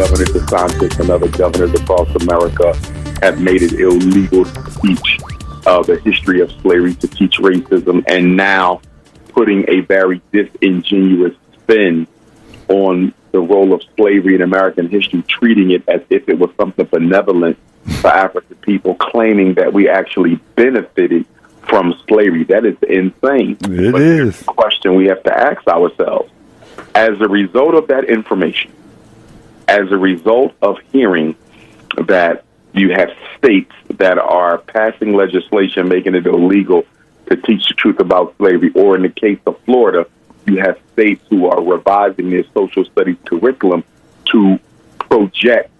Governor DeSantis and other governors across America have made it illegal to teach the history of slavery, to teach racism, and now putting a very disingenuous spin on the role of slavery in American history, treating it as if it was something benevolent for African people, claiming that we actually benefited from slavery. That is insane. It is. The question we have to ask ourselves, as a result of that information, as a result of hearing that you have states that are passing legislation making it illegal to teach the truth about slavery, or in the case of Florida, you have states who are revising their social studies curriculum to project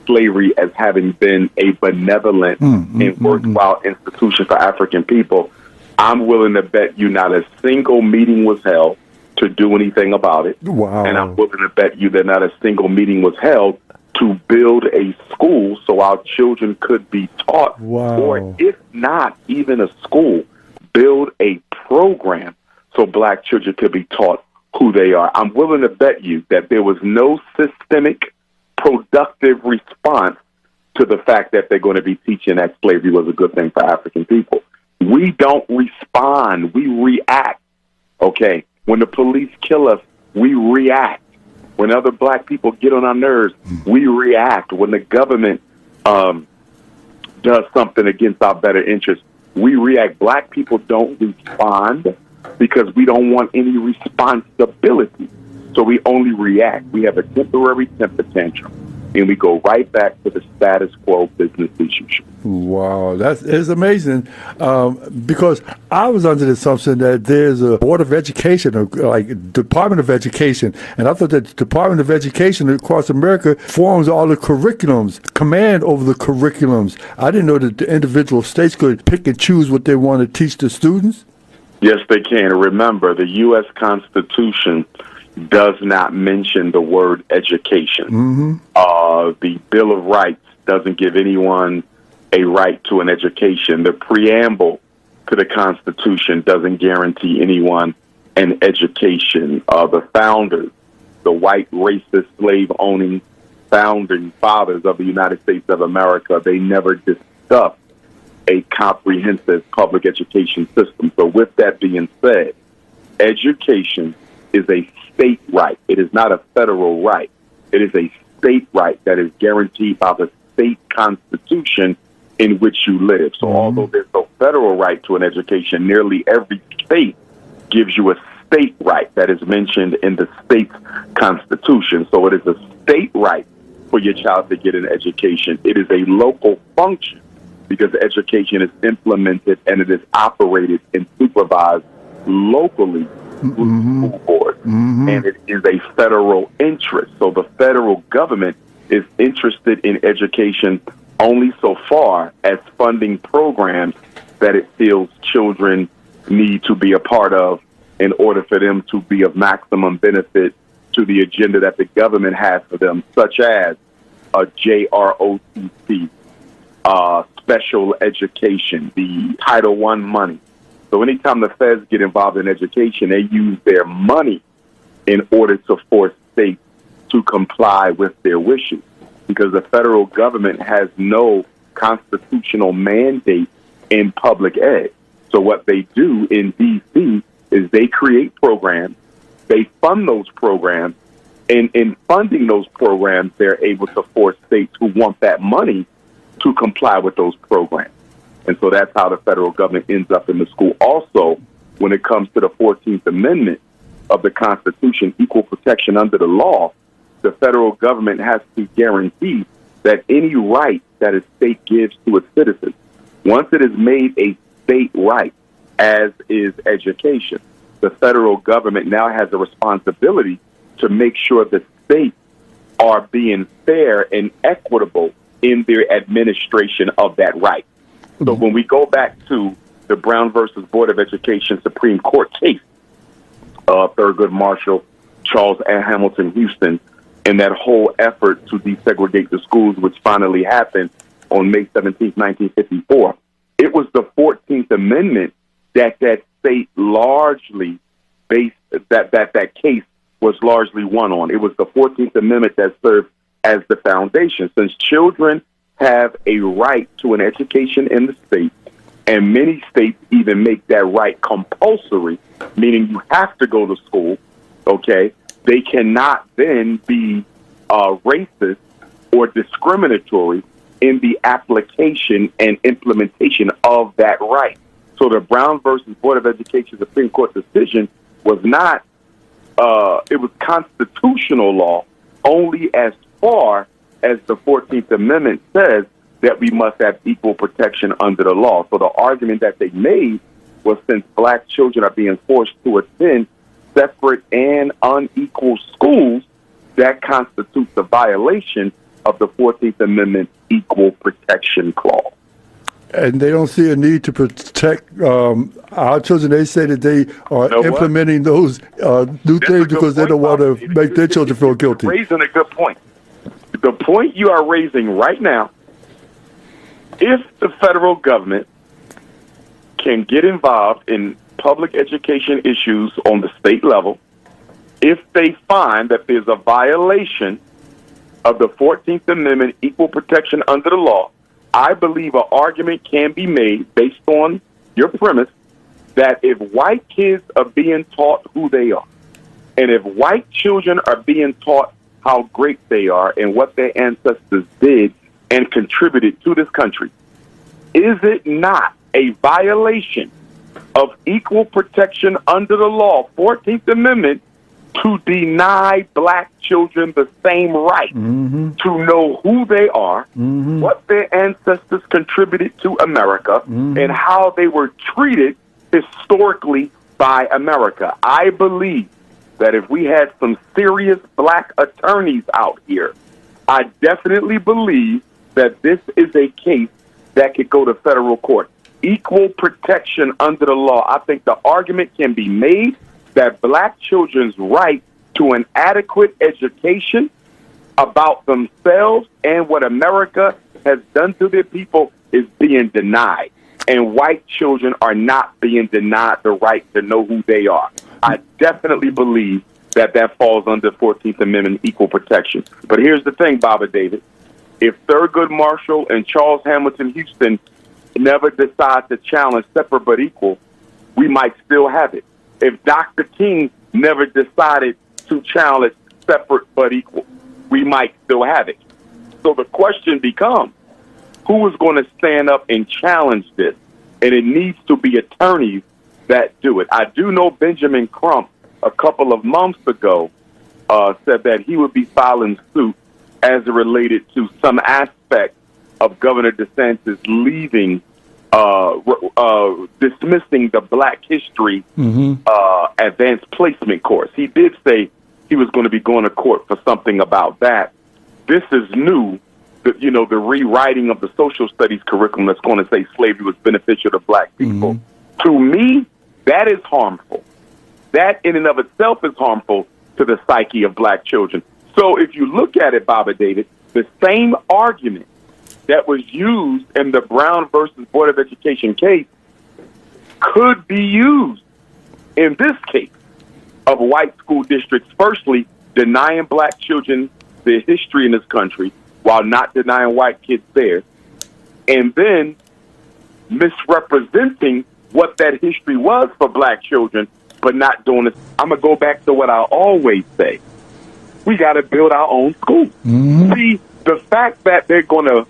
slavery as having been a benevolent and worthwhile institution for African people. I'm willing to bet you not a single meeting was held to do anything about it. Wow. And I'm willing to bet you that not a single meeting was held to build a school so our children could be taught, or if not even a school, build a program so black children could be taught who they are. I'm willing to bet you that there was no systemic, productive response to the fact that they're going to be teaching that slavery was a good thing for African people. We don't respond. We react. Okay? When the police kill us, we react. When other black people get on our nerves, we react. When the government does something against our better interests, we react. Black people don't respond because we don't want any responsibility. So we only react. We have a temporary temper tantrum, and we go right back to the status quo, business as usual. Wow, that is amazing. Because I was under the assumption that there's a Board of Education, or like Department of Education, and I thought that the Department of Education across America forms all the curriculums, command over the curriculums. I didn't know that the individual states could pick and choose what they want to teach the students. Yes, they can. Remember, the U.S. Constitution does not mention the word education. The Bill of Rights doesn't give anyone a right to an education. The preamble to the Constitution doesn't guarantee anyone an education. The founders, the white, racist, slave-owning founding fathers of the United States of America, they never discussed a comprehensive public education system. So with that being said, education is a state right. It is not a federal right. It is a state right that is guaranteed by the state constitution in which you live. So although there's no federal right to an education, nearly every state gives you a state right that is mentioned in the state's constitution. So it is a state right for your child to get an education. It is a local function because education is implemented and it is operated and supervised locally through the school board. And it is a federal interest. So the federal government is interested in education only so far as funding programs that it feels children need to be a part of in order for them to be of maximum benefit to the agenda that the government has for them, such as a JROTC, special education, the Title I money. So anytime the feds get involved in education, they use their money in order to force states to comply with their wishes, because the federal government has no constitutional mandate in public ed. So what they do in D.C. is they create programs, they fund those programs, and in funding those programs, they're able to force states who want that money to comply with those programs. And so that's how the federal government ends up in the school. Also, when it comes to the 14th Amendment of the Constitution, equal protection under the law, the federal government has to guarantee that any right that a state gives to its citizens, once it is made a state right, as is education, the federal government now has a responsibility to make sure that states are being fair and equitable in their administration of that right. So when we go back to the Brown versus Board of Education Supreme Court case, Thurgood Marshall, Charles A. Hamilton Houston, and that whole effort to desegregate the schools, which finally happened on May 17, 1954, it was the 14th Amendment that state largely based, that case was largely won on. It was the 14th Amendment that served as the foundation. Since children have a right to an education in the state, and many states even make that right compulsory, meaning you have to go to school, okay, they cannot then be racist or discriminatory in the application and implementation of that right. So the Brown versus Board of Education Supreme Court decision was not, it was constitutional law only as far as the 14th Amendment says that we must have equal protection under the law. So the argument that they made was, since black children are being forced to attend separate and unequal schools, that constitutes a violation of the 14th Amendment Equal Protection Clause. And they don't see a need to protect our children. They say that they are implementing those new things because they don't want to make their children feel guilty. You're raising a good point. The point you are raising right now, if the federal government can get involved in public education issues on the state level, if they find that there's a violation of the 14th Amendment Equal Protection under the law, I believe an argument can be made based on your premise that if white kids are being taught who they are, and if white children are being taught how great they are and what their ancestors did and contributed to this country, is it not a violation of equal protection under the law, 14th Amendment, to deny black children the same right to know who they are, what their ancestors contributed to America, and how they were treated historically by America? I believe that if we had some serious black attorneys out here, I definitely believe that this is a case that could go to federal court. Equal protection under the law. I think the argument can be made that black children's right to an adequate education about themselves and what America has done to their people is being denied. And white children are not being denied the right to know who they are. I definitely believe that that falls under 14th Amendment equal protection. But here's the thing, Baba David. If Thurgood Marshall and Charles Hamilton Houston never decide to challenge separate but equal, we might still have it. If Dr. King never decided to challenge separate but equal, we might still have it. So the question becomes, who is going to stand up and challenge this? And it needs to be attorneys that do it. I do know Benjamin Crump, a couple of months ago, said that he would be filing suit as it related to some aspect of Governor DeSantis leaving, dismissing the Black History advanced placement course. He did say he was going to be going to court for something about that. This is new, the rewriting of the social studies curriculum that's going to say slavery was beneficial to black people. To me, that is harmful. That in and of itself is harmful to the psyche of black children. So if you look at it, Baba David, the same argument that was used in the Brown versus Board of Education case could be used in this case of white school districts, firstly, denying black children their history in this country while not denying white kids theirs, and then misrepresenting what that history was for black children, but not doing it. I'm going to go back to what I always say. We got to build our own schools. See, the fact that they're going to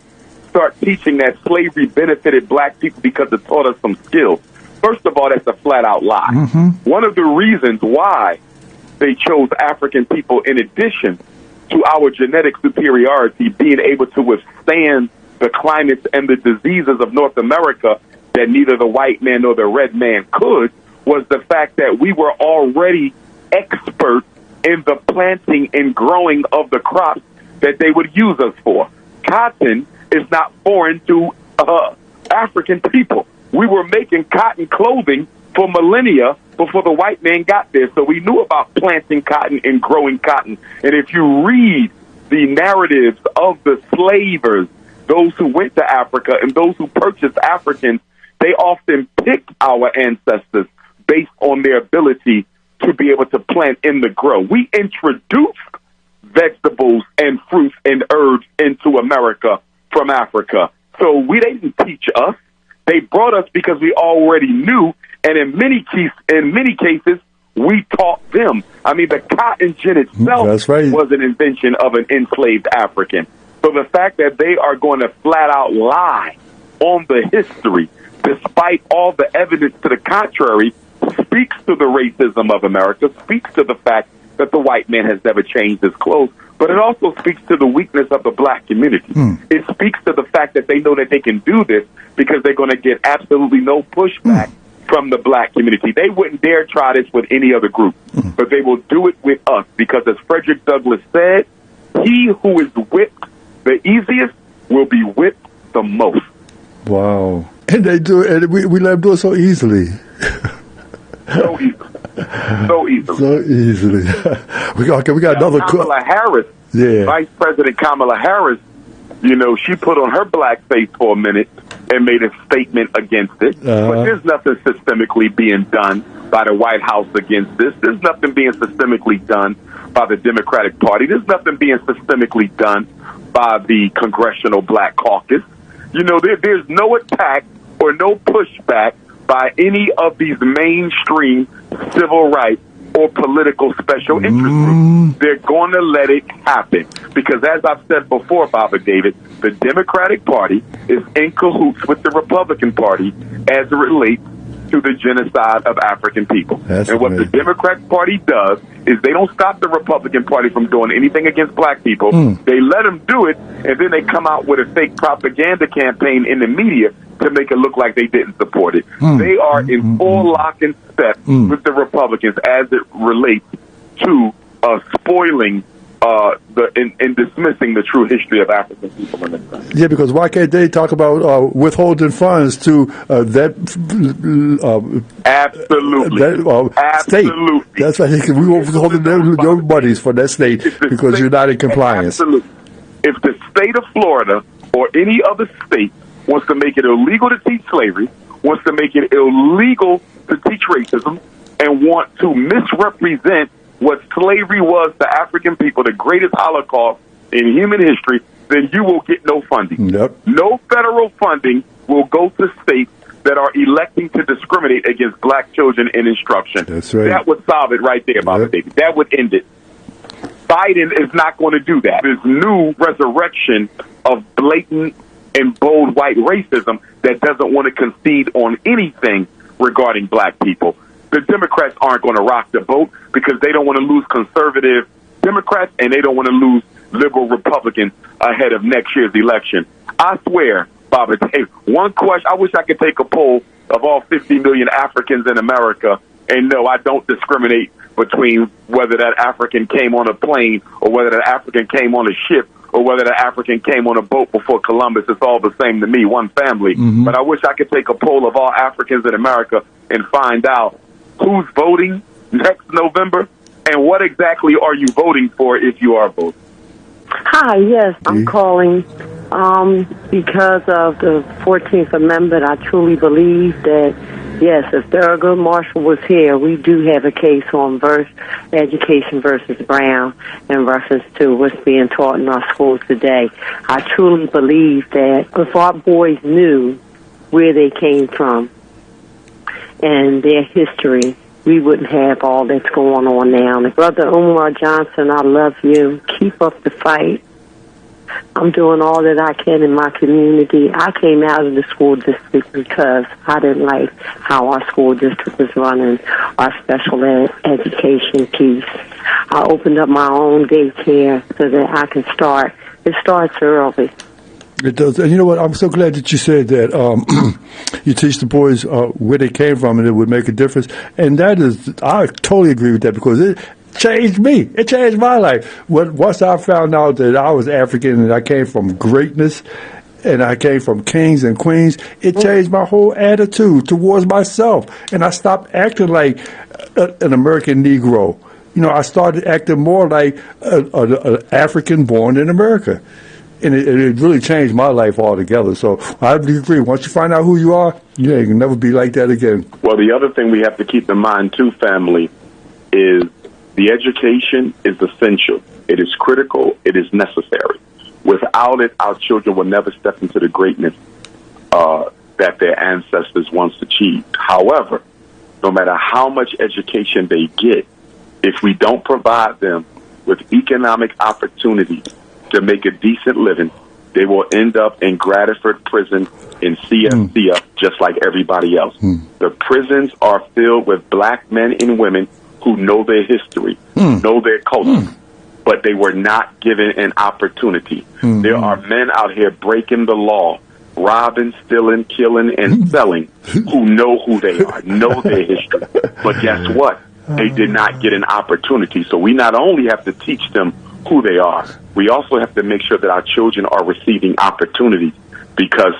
start teaching that slavery benefited black people because it taught us some skills, first of all, that's a flat-out lie. One of the reasons why they chose African people, in addition to our genetic superiority, being able to withstand the climates and the diseases of North America that neither the white man nor the red man could, was the fact that we were already expert in the planting and growing of the crops that they would use us for. Cotton is not foreign to African people. We were making cotton clothing for millennia before the white man got there. So we knew about planting cotton and growing cotton. And if you read the narratives of the slavers, those who went to Africa and those who purchased Africans, they often picked our ancestors based on their ability to be able to plant in the grow. We introduced vegetables and fruits and herbs into America from Africa. So they didn't teach us. They brought us because we already knew, and in many cases, we taught them. I mean, the cotton gin itself was an invention of an enslaved African. So the fact that they are going to flat out lie on the history, despite all the evidence to the contrary, speaks to the racism of America, speaks to the fact that the white man has never changed his clothes, but it also speaks to the weakness of the black community. It speaks to the fact that they know that they can do this because they're going to get absolutely no pushback from the black community. They wouldn't dare try this with any other group, but they will do it with us because, as Frederick Douglass said, he who is whipped the easiest will be whipped the most. Wow. And they do it, and we let them do it so easily. So easily. So easily. So easily. we got another Kamala Harris, Vice President Kamala Harris, you know, she put on her black face for a minute and made a statement against it. But there's nothing systemically being done by the White House against this. There's nothing being systemically done by the Democratic Party. There's nothing being systemically done by the Congressional Black Caucus. You know, there's no attack or no pushback by any of these mainstream civil rights or political special interest groups. They're going to let it happen because, as I've said before, Baba David, the Democratic Party is in cahoots with the Republican Party as it relates to the genocide of African people. And what the Democratic Party does is they don't stop the Republican Party from doing anything against black people. They let them do it, and then they come out with a fake propaganda campaign in the media to make it look like they didn't support it. They are in full lock and step with the Republicans as it relates to spoiling in dismissing the true history of African people in this country. Yeah, because why can't they talk about withholding funds to that absolutely state? That's why we won't withhold your monies for that state because you're not in compliance. Absolutely. If the state of Florida or any other state wants to make it illegal to teach slavery, wants to make it illegal to teach racism, and want to misrepresent what slavery was to African people, the greatest Holocaust in human history, then you will get no funding. No federal funding will go to states that are electing to discriminate against black children in instruction. That's right. That would solve it right there, Baba David. That would end it. Biden is not going to do that. This new resurrection of blatant and bold white racism that doesn't want to concede on anything regarding black people. The Democrats aren't going to rock the boat because they don't want to lose conservative Democrats and they don't want to lose liberal Republicans ahead of next year's election. I swear, Baba, one question, I wish I could take a poll of all 50 million Africans in America, and no, I don't discriminate between whether that African came on a plane or whether that African came on a ship or whether that African came on a boat before Columbus. It's all the same to me, one family. But I wish I could take a poll of all Africans in America and find out who's voting next November and what exactly are you voting for if you are voting. Hi, yes, I'm calling because of the 14th Amendment. I truly believe that, yes, if Thurgood Marshall was here, we do have a case on education versus Brown in reference to what's being taught in our schools today. I truly believe that if our boys knew where they came from and their history, we wouldn't have all that's going on now. And Brother Umar Johnson, I love you. Keep up the fight. I'm doing all that I can in my community. I came out of the school district because I didn't like how our school district was running our special ed education piece. I opened up my own daycare so that I can start. It starts early. It does. And you know what? I'm so glad that you said that you teach the boys where they came from and it would make a difference. And that is, I totally agree with that because it changed me. It changed my life. Once I found out that I was African and I came from greatness and I came from kings and queens, it changed my whole attitude towards myself. And I stopped acting like an American Negro. You know, I started acting more like an African born in America. And it really changed my life altogether. So I agree. Once you find out who you are, you can never be like that again. Well, the other thing we have to keep in mind, too, family, is the education is essential. It is critical. It is necessary. Without it, our children will never step into the greatness that their ancestors once achieved. However, no matter how much education they get, if we don't provide them with economic opportunities to make a decent living, they will end up in Graterford Prison in CFCF just like everybody else. The prisons are filled with black men and women who know their history, know their culture, but they were not given an opportunity. There are men out here breaking the law, robbing, stealing, killing, and selling, who know who they are, know their history. But guess what? They did not get an opportunity. So we not only have to teach them who they are, we also have to make sure that our children are receiving opportunities, because,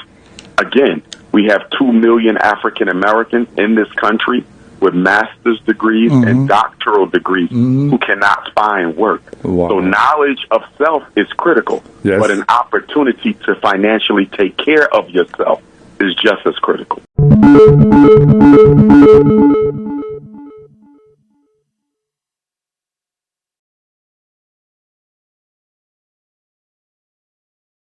again, we have 2 million African Americans in this country with master's degrees and doctoral degrees who cannot find work. Wow. So knowledge of self is critical, but an opportunity to financially take care of yourself is just as critical.